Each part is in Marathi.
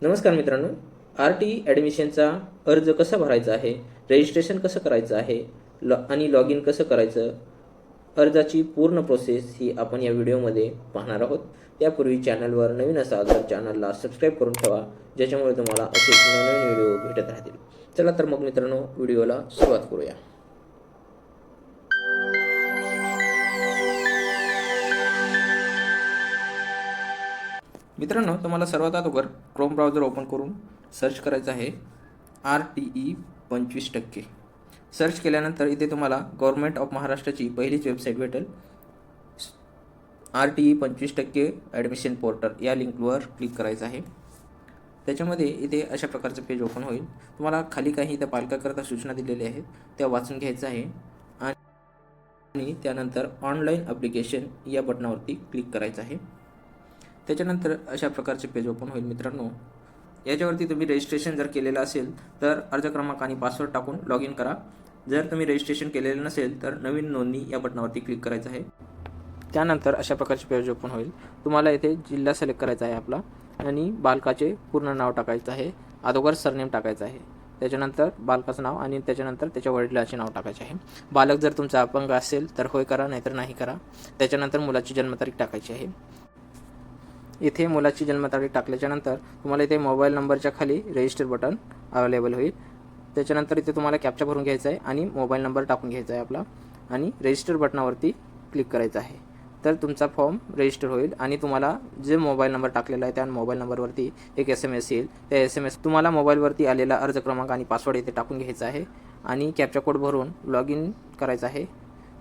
नमस्कार मित्रांनो, RTE ॲडमिशनचा अर्ज कसा भरायचा आहे, रजिस्ट्रेशन कसं करायचं आहे, आणि लॉग इन कसं करायचं, अर्जाची पूर्ण प्रोसेस ही आपण या व्हिडिओमध्ये पाहणार आहोत. त्यापूर्वी चॅनलवर नवीन असाल तर चॅनलला सबस्क्राईब करून ठेवा, ज्याच्यामुळे तुम्हाला असेच नवनवीन व्हिडिओ भेटत राहतील. चला तर मग मित्रांनो, व्हिडिओला सुरुवात करूया. मित्रांनो, तुम्हाला सर्वात अगोदर क्रोम ब्राउझर ओपन करून सर्च करायचं आहे RTE 25%. सर्च केल्यानंतर इथे तुम्हाला गव्हर्नमेंट ऑफ महाराष्ट्राची पहिलीच वेबसाईट भेटेल. RTE 25% ॲडमिशन पोर्टल या लिंकवर क्लिक करायचं आहे. त्याच्यामध्ये इथे अशा प्रकारचं पेज ओपन होईल. तुम्हाला खाली काही त्या पालकाकरता सूचना दिलेल्या आहेत, त्या वाचून घ्यायचं आहे आणि त्यानंतर ऑनलाईन ॲप्लिकेशन या बटनावरती क्लिक करायचं आहे. त्याच्यानंतर अशा प्रकारचे पेज ओपन होईल. मित्रांनो, याच्यावरती तुम्ही रजिस्ट्रेशन जर केलेलं असेल तर अर्ज क्रमांक आणि पासवर्ड टाकून लॉग इन करा. जर तुम्ही रजिस्ट्रेशन केलेलं नसेल तर नवीन नोंदणी या बटनावरती क्लिक करायचं आहे. त्यानंतर अशा प्रकारचे पेज ओपन होईल. तुम्हाला इथे जिल्हा सिलेक्ट करायचा आहे आपला आणि बालकाचे पूर्ण नाव टाकायचं आहे. अगोदर सरनेम टाकायचं आहे. त्याच्यानंतर बालकाचं नाव आणि त्याच्यानंतर त्याच्या वडिलाचे नाव टाकायचे आहे. बालक जर तुमचा अपंग असेल तर होय करा, नाहीतर नाही करा. त्याच्यानंतर मुलाची जन्मतारीख टाकायची आहे. इथे मुलाची जन्मतारीख टाकल्याच्यानंतर तुम्हाला इथे मोबाईल नंबरच्या खाली रजिस्टर बटन अवेलेबल होईल. त्याच्यानंतर इथे तुम्हाला कॅप्चा भरून घ्यायचा आहे आणि मोबाईल नंबर टाकून घ्यायचा आहे आपला आणि रजिस्टर बटनावरती क्लिक करायचं आहे. तर तुमचा फॉर्म रजिस्टर होईल आणि तुम्हाला जे मोबाईल नंबर टाकलेला आहे त्या मोबाईल नंबरवरती एक SMS येईल. त्या SMS तुम्हाला मोबाईलवरती आलेला अर्ज क्रमांक आणि पासवर्ड इथे टाकून घ्यायचा आहे आणि कॅप्चा कोड भरून लॉग इन करायचं आहे.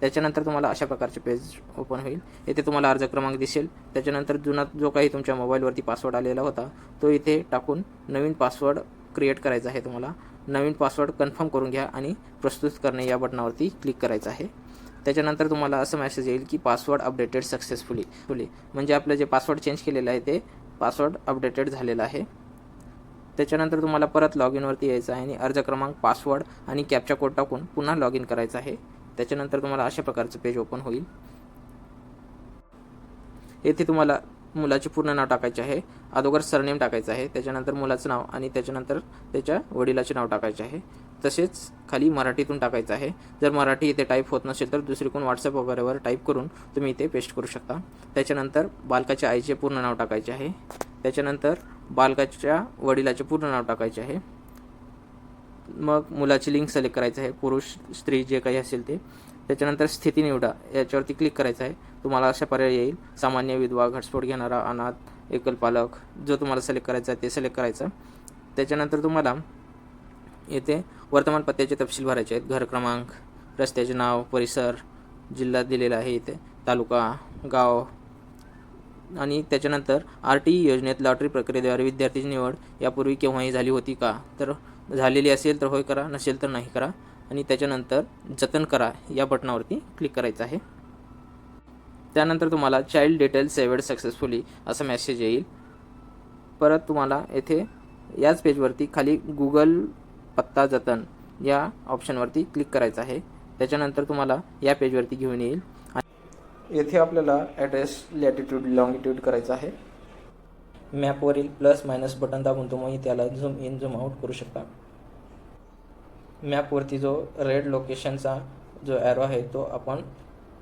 त्याच्यानंतर तुम्हाला अशा प्रकारचे पेज ओपन होईल. इथे तुम्हाला अर्ज क्रमांक दिसेल. त्याच्यानंतर जुना जो काही तुमच्या मोबाईलवरती पासवर्ड आलेला होता तो इथे टाकून नवीन पासवर्ड क्रिएट करायचा आहे. तुम्हाला नवीन पासवर्ड कन्फर्म करून घ्या आणि प्रस्तुत करणे या बटनावरती क्लिक करायचं आहे. त्याच्यानंतर तुम्हाला असं मेसेज येईल की पासवर्ड अपडेटेड सक्सेसफुली म्हणजे आपलं जे पासवर्ड चेंज केलेलं आहे ते पासवर्ड अपडेटेड झालेलं आहे. त्याच्यानंतर तुम्हाला परत लॉग इनवरती यायचं आहे आणि अर्ज क्रमांक, पासवर्ड आणि कॅप्चा कोड टाकून पुन्हा लॉग इन करायचं आहे. त्याच्यानंतर तुम्हाला अशा प्रकारचं पेज ओपन होईल. येथे तुम्हाला मुलाचे पूर्ण नाव टाकायचे आहे. अगोदर सरनेम टाकायचं आहे. त्याच्यानंतर मुलाचं नाव आणि त्याच्यानंतर त्याच्या वडिलाचे नाव टाकायचे आहे. तसेच खाली मराठीतून टाकायचं आहे. जर मराठी इथे टाईप होत नसेल तर दुसरीकडून व्हॉट्सअप वगैरेवर टाईप करून तुम्ही इथे पेस्ट करू शकता. त्याच्यानंतर बालकाच्या आईचे पूर्ण नाव टाकायचे आहे. त्याच्यानंतर बालकाच्या वडिलाचे पूर्ण नाव टाकायचे आहे. मग मुलाची लिंक सिलेक्ट करायचं आहे, पुरुष स्त्री जे काही असेल ते. त्याच्यानंतर स्थिती निवडा याच्यावरती क्लिक करायचं आहे. तुम्हाला अशा पर्याय येईल: सामान्य, विधवा, घटस्फोट घेणारा, अनाथ, एकल पालक. जो तुम्हाला सिलेक्ट करायचा आहे ते सिलेक्ट करायचं. त्याच्यानंतर तुम्हाला येथे वर्तमान पत्त्याचे तपशील भरायचे आहेत. घर क्रमांक, रस्त्याचे नाव, परिसर, जिल्हा दिलेला आहे इथे, तालुका, गाव. आणि त्याच्यानंतर RTE योजनेत लॉटरी प्रक्रियेद्वारे विद्यार्थीची निवड यापूर्वी केव्हाही झाली होती का? तर झालेली असेल तर होय करा, नसेल तर नाही करा. आणि त्याच्यानंतर जतन करा या बटनावरती क्लिक करायचं आहे. त्यानंतर तुम्हाला चाइल्ड डिटेल सेव्ड सक्सेसफुली असा मेसेज येईल. परत तुम्हाला येथे याच पेजवरती खाली गुगल पत्ता जतन या ऑप्शनवरती क्लिक करायचं आहे. त्याच्यानंतर तुम्हाला या पेजवरती घेऊन येईल. येथे आपल्याला ॲड्रेस, लॅटिट्यूड, लॉंगिट्यूड करायचं आहे. मॅपवरील प्लस मायनस बटन दाबून तुम्ही त्याला झूम इन झूम आउट करू शकता. मॅपवरती जो रेड लोकेशनचा जो ॲरो आहे तो आपण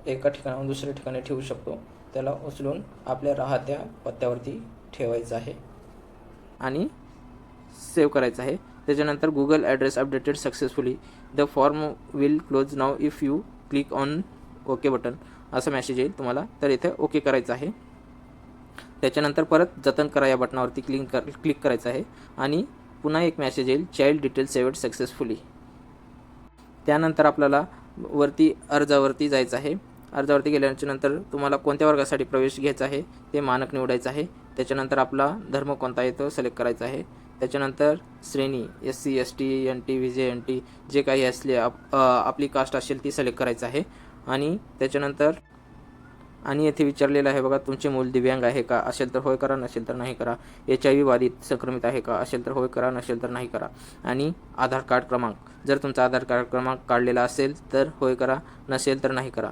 एका ठिकाणाहून दुसऱ्या ठिकाणी ठेवू शकतो. त्याला उचलून आपल्या राहत्या पत्त्यावरती ठेवायचं आहे आणि सेव्ह करायचं आहे. त्याच्यानंतर Google address updated successfully, the form will close now if you click on okay button असा मेसेज येईल तुम्हाला. तर इथे ओके करायचं आहे. त्याच्यानंतर परत जतन करा या बटनावरती क्लिक करायचं आहे आणि पुन्हा एक मेसेज येईल: चाइल्ड डिटेल सेव्ड सक्सेसफुली. त्यानंतर आपल्याला वरती अर्जावरती जायचं आहे. अर्जावरती गेल्यानंतर तुम्हाला कोणत्या वर्गासाठी प्रवेश घ्यायचा आहे ते मानक निवडायचं आहे. त्याच्यानंतर आपला धर्म कोणता आहे तो सिलेक्ट करायचा आहे. त्याच्यानंतर श्रेणी SC, ST, NT, VJ, NT जे काही असले आपली कास्ट असेल ती सिलेक्ट करायचं आहे. आणि त्याच्यानंतर येथे विचारलेलं आहे बघा, तुमचे मूल दिव्यांग आहे का? असेल तर होय करा, नसेल तर नाही करा. HIV बाधित संक्रमित आहे का? असेल तर होय करा, नसेल तर नाही करा. आणि आधार कार्ड क्रमांक, जर तुमचा आधार कार्ड क्रमांक काढलेला असेल तर होय करा, नसेल तर नाही करा.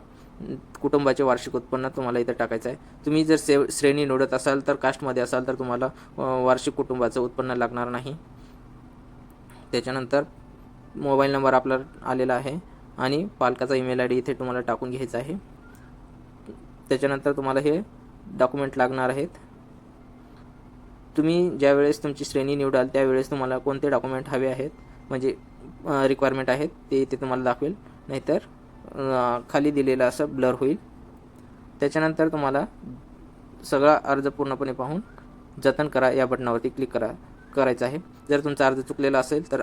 कुटुंबाचे वार्षिक उत्पन्न तुम्हाला इथे टाकायचं आहे. तुम्ही जर श्रेणी निवडत असाल तर कास्टमध्ये असाल तर तुम्हाला वार्षिक कुटुंबाचं उत्पन्न लागणार नाही. त्याच्यानंतर मोबाईल नंबर आपला आलेला आहे आणि पालकाचा ईमेल आय डी इथे तुम्हाला टाकून घ्यायचा आहे. त्याच्यानंतर तुम्हाला हे डॉक्युमेंट लागणार आहेत. तुम्ही ज्यावेळेस तुमची श्रेणी निवडाल त्यावेळेस तुम्हाला कोणते डॉक्युमेंट हवे आहेत म्हणजे रिक्वायरमेंट आहेत ते इथे तुम्हाला दाखवेल, नाहीतर खाली दिलेलं असं ब्लर होईल. त्याच्यानंतर तुम्हाला सगळा अर्ज पूर्णपणे पाहून जतन करा या बटनावरती क्लिक करायचं आहे. जर तुमचा अर्ज चुकलेला असेल तर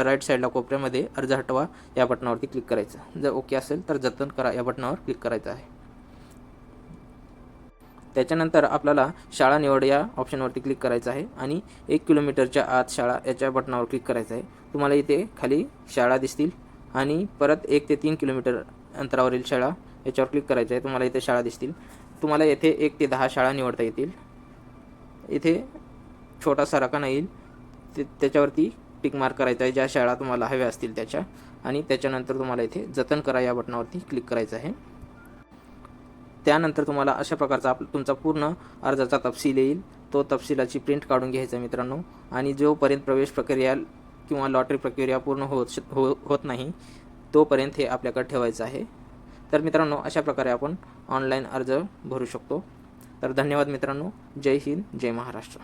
राईट साईडला कोपऱ्यामध्ये अर्ज हटवा या बटनावरती क्लिक करायचं. जर ओके असेल तर जतन करा या बटनावर क्लिक करायचं आहे. त्याच्यानंतर आपल्याला शाळा निवड या ऑप्शनवरती क्लिक करायचं आहे आणि 1 किलोमीटरच्या आत शाळा याच्या बटनावर क्लिक करायचं आहे. तुम्हाला इथे खाली शाळा दिसतील आणि परत 1 ते 3 किलोमीटर अंतरावरील शाळा याच्यावर क्लिक करायचं आहे. तुम्हाला इथे शाळा दिसतील. तुम्हाला येथे 1 ते 10 शाळा निवडता येतील. इथे छोटासा रकाना येईल त्याच्यावरती टिक मार्क करायचा आहे ज्या शाळा तुम्हाला हव्या असतील त्याच्या, आणि त्याच्यानंतर तुम्हाला इथे जतन करा या बटनावरती क्लिक करायचं आहे. त्यानंतर तुम्हाला अशा प्रकारचा तुमचा पूर्ण अर्जाचा तपशील येईल. तो तपशिलाची प्रिंट काढून घ्यायचा मित्रांनो, आणि जोपर्यंत प्रवेश प्रक्रिया किंवा लॉटरी प्रक्रिया पूर्ण होत नाही तोपर्यंत हे आपल्याकडे ठेवायचं आहे. तर मित्रांनो, अशा प्रकारे आपण ऑनलाईन अर्ज भरू शकतो. तर धन्यवाद मित्रांनो. जय हिंद, जय महाराष्ट्र.